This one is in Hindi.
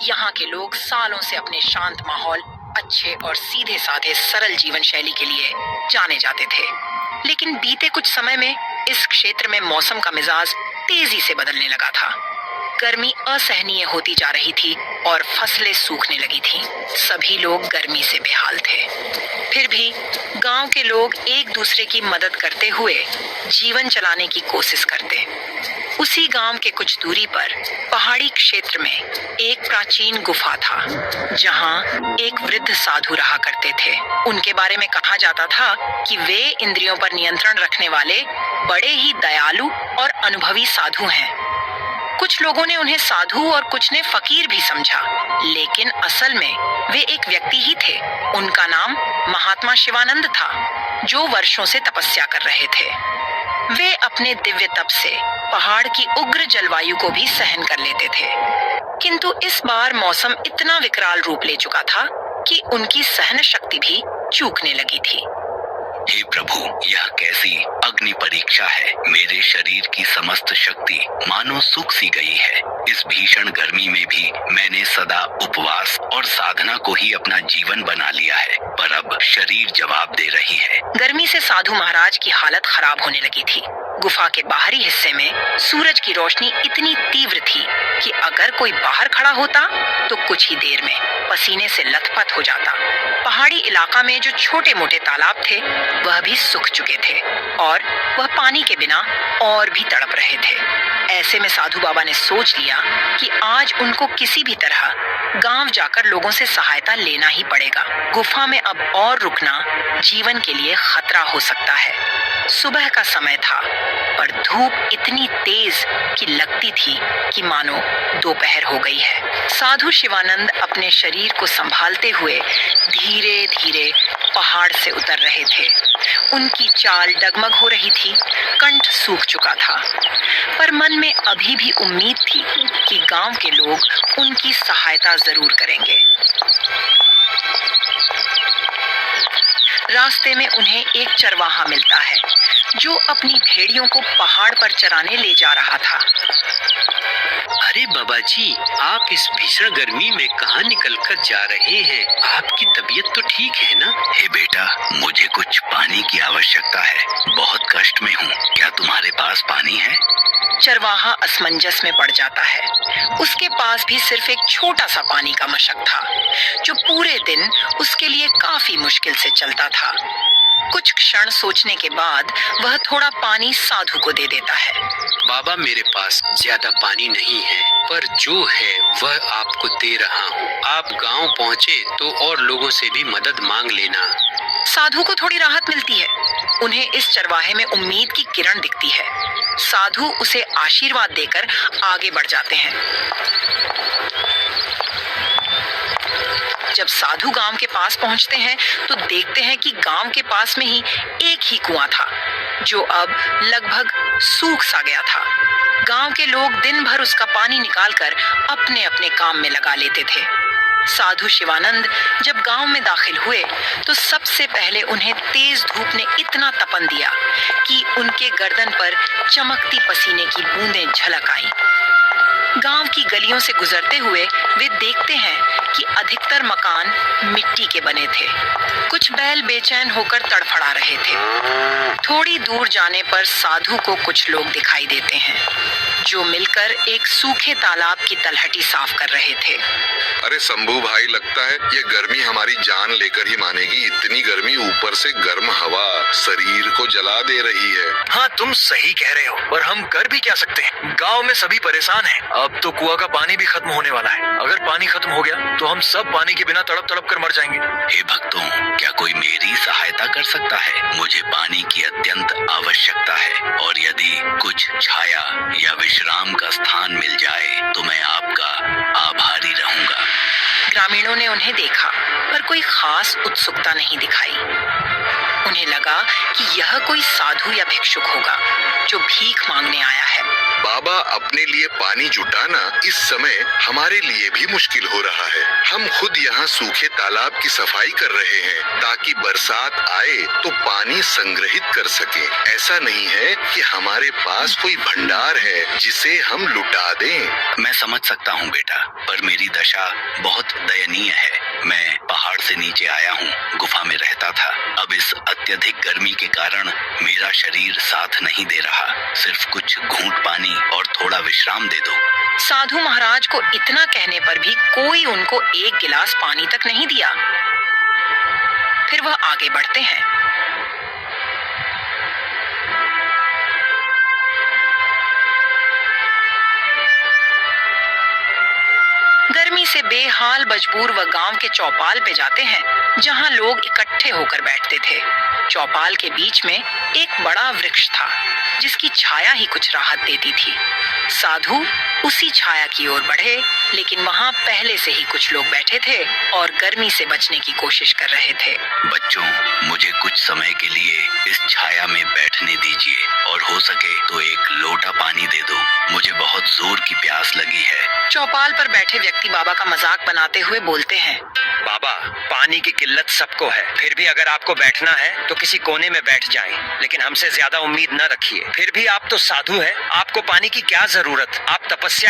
यहाँ के लोग सालों से अपने शांत माहौल, अच्छे और सीधे साधे सरल जीवन शैली के लिए जाने जाते थे। लेकिन बीते कुछ समय में इस क्षेत्र में मौसम का मिजाज तेजी से बदलने लगा था। गर्मी असहनीय होती जा रही थी और फसलें सूखने लगी थीं। सभी लोग गर्मी से बेहाल थे। फिर भी गांव के लोग एक दूसरे की मदद करते हुए जीवन चलाने की कोशिश करते। उसी गांव के कुछ दूरी पर पहाड़ी क्षेत्र में एक प्राचीन गुफा था, जहां एक वृद्ध साधु रहा करते थे। उनके बारे में कहा जाता था कि वे इंद्रियों पर नियंत्रण रखने वाले बड़े ही दयालु और अनुभवी साधु हैं। कुछ लोगों ने उन्हें साधु और कुछ ने फकीर भी समझा, लेकिन असल में वे एक व्यक्ति ही थे। उनका नाम महात्मा शिवानंद था, जो वर्षों से तपस्या कर रहे थे। वे अपने दिव्य तप से पहाड़ की उग्र जलवायु को भी सहन कर लेते थे, किंतु इस बार मौसम इतना विकराल रूप ले चुका था कि उनकी सहन शक्ति भी चूकने लगी थी। हे प्रभु, यह कैसी अग्नि परीक्षा है। मेरे शरीर की समस्त शक्ति मानो सूख सी गई है। इस भीषण गर्मी में भी मैंने सदा उपवास और साधना को ही अपना जीवन बना लिया है, पर अब शरीर जवाब दे रही है। गर्मी से साधु महाराज की हालत खराब होने लगी थी। गुफा के बाहरी हिस्से में सूरज की रोशनी इतनी तीव्र थी कि अगर कोई बाहर खड़ा होता तो कुछ ही देर में पसीने से लथपथ हो जाता। पहाड़ी इलाका में जो छोटे मोटे तालाब थे वह भी सूख चुके थे और वह पानी के बिना और भी तड़प रहे थे। ऐसे में साधु बाबा ने सोच लिया कि आज उनको किसी भी तरह गांव जाकर लोगों से सहायता लेना ही पड़ेगा। गुफा में अब और रुकना जीवन के लिए खतरा हो सकता है। सुबह का समय था, पर धूप इतनी तेज कि लगती थी कि मानो दोपहर हो गई है। साधु शिवानंद अपने शरीर को संभालते हुए धीरे धीरे पहाड़ से उतर रहे थे। उनकी चाल डगमग हो रही थी, कंठ सूख चुका था, पर मन में अभी भी उम्मीद थी कि गांव के लोग उनकी सहायता जरूर करेंगे। रास्ते में उन्हें एक चरवाहा मिलता है, जो अपनी भेड़ियों को पहाड़ पर चराने ले जा रहा था। अरे बाबा जी, आप इस भीषण गर्मी में कहाँ निकल कर जा रहे हैं? आपकी तबीयत तो ठीक है ना? हे बेटा, मुझे कुछ पानी की आवश्यकता है। बहुत कष्ट में हूँ। क्या तुम्हारे पास पानी है? चरवाहा असमंजस में पड़ जाता है। उसके पास भी सिर्फ एक छोटा सा पानी का मशक था, जो पूरे दिन उसके लिए काफी मुश्किल से चलता था। कुछ क्षण सोचने के बाद वह थोड़ा पानी साधु को दे देता है। बाबा, मेरे पास ज्यादा पानी नहीं है, पर जो है वह आपको दे रहा हूँ। आप गांव पहुँचे तो और लोगों से भी मदद मांग लेना। साधु को थोड़ी राहत मिलती है। उन्हें इस चरवाहे में उम्मीद की किरण दिखती है। साधु उसे आशीर्वाद देकर आगे बढ़ जाते हैं। जब साधु गांव के पास पहुंचते हैं तो देखते हैं कि गांव के पास में ही एक ही कुआं था, जो अब लगभग सूख सा गया था। गांव के लोग दिन भर उसका पानी निकालकर अपने अपने काम में लगा लेते थे। साधु शिवानंद जब गांव में दाखिल हुए तो सबसे पहले उन्हें तेज धूप ने इतना तपन दिया कि उनके गर्दन पर चमकती पसीने की बूंदें झलक आईं। गांव की गलियों से गुजरते हुए वे देखते हैं कि अधिकतर मकान मिट्टी के बने थे। कुछ बैल बेचैन होकर तड़फड़ा रहे थे। थोड़ी दूर जाने पर साधु को कुछ लोग दिखाई देते हैं, जो मिलकर एक सूखे तालाब की तलहटी साफ कर रहे थे। अरे शंभू भाई, लगता है ये गर्मी हमारी जान लेकर ही मानेगी। इतनी गर्मी, ऊपर से गर्म हवा शरीर को जला दे रही है। हाँ, तुम सही कह रहे हो, पर हम कर भी क्या सकते हैं? गांव में सभी परेशान हैं। अब तो कुआं का पानी भी खत्म होने वाला है। अगर पानी खत्म हो गया तो हम सब पानी के बिना तड़प तड़प कर मर जाएंगे। हे भक्तों, क्या कोई मेरी सहायता कर सकता है? मुझे पानी की अत्यंत आवश्यकता है, और यदि कुछ छाया या विश्राम का स्थान मिल जाए तो मैं आपका आभारी रहूंगा। ग्रामीणों ने उन्हें देखा, पर कोई खास उत्सुकता नहीं दिखाई। उन्हें लगा कि यह कोई साधु या भिक्षुक होगा जो भीख मांगने आया है। बाबा, अपने लिए पानी जुटाना इस समय हमारे लिए भी मुश्किल हो रहा है। हम खुद यहाँ सूखे तालाब की सफाई कर रहे हैं ताकि बरसात आए तो पानी संग्रहित कर सके। ऐसा नहीं है कि हमारे पास कोई भंडार है जिसे हम लुटा दें। मैं समझ सकता हूँ बेटा, पर मेरी दशा बहुत दयनीय है। मैं पहाड़ से नीचे आया हूँ, गुफा में रहता था। अब इस अत्यधिक गर्मी के कारण मेरा शरीर साथ नहीं दे रहा। सिर्फ कुछ घूंट पानी और थोड़ा विश्राम दे दो। साधु महाराज को इतना कहने पर भी कोई उनको एक गिलास पानी तक नहीं दिया। फिर वह आगे बढ़ते हैं। गर्मी से बेहाल मजबूर वह गांव के चौपाल पे जाते हैं, जहां लोग इकट्ठे होकर बैठते थे। चौपाल के बीच में एक बड़ा वृक्ष था जिसकी छाया ही कुछ राहत देती थी। साधु उसी छाया की ओर बढ़े, लेकिन वहां पहले से ही कुछ लोग बैठे थे और गर्मी से बचने की कोशिश कर रहे थे। बच्चों, मुझे कुछ समय के लिए इस छाया में बैठने दीजिए और हो सके तो एक लोटा पानी दे दो। मुझे बहुत जोर की प्यास लगी है। चौपाल पर बैठे व्यक्ति बाबा का मजाक बनाते हुए बोलते हैं, बाबा, पानी की किल्लत सबको है, फिर भी अगर आपको बैठना है तो किसी कोने में बैठ जाएं, लेकिन हमसे ज्यादा उम्मीद न रखिए। फिर भी आप तो साधु हैं, आपको पानी की क्या जरूरत? आप तपस्या